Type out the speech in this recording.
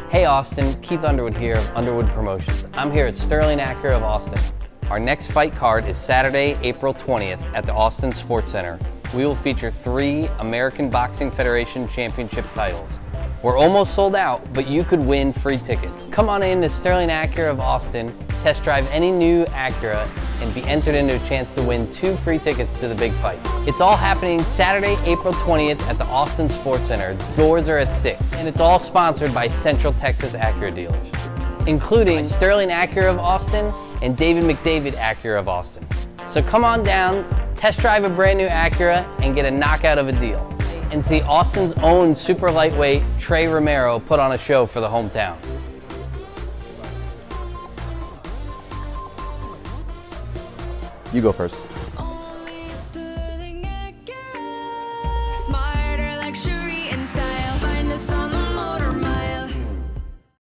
Hey Austin, Keith Underwood here of Underwood Promotions. I'm here at Sterling Acura of Austin. Our next fight card is Saturday, April 20th at the Austin Sports Center. We will feature 3 American Boxing Federation Championship titles. We're almost sold out, but you could win free tickets. Come on in to Sterling Acura of Austin, test drive any new Acura, and be entered into a chance to win 2 free tickets to the big fight. It's all happening Saturday, April 20th at the Austin Sports Center. Doors are at 6, and it's all sponsored by Central Texas Acura Dealers, including Sterling Acura of Austin and David McDavid Acura of Austin. So come on down, test drive a brand new Acura, and get a knockout of a deal. And see Austin's own super lightweight Trey Romero put on a show for the hometown. You go first.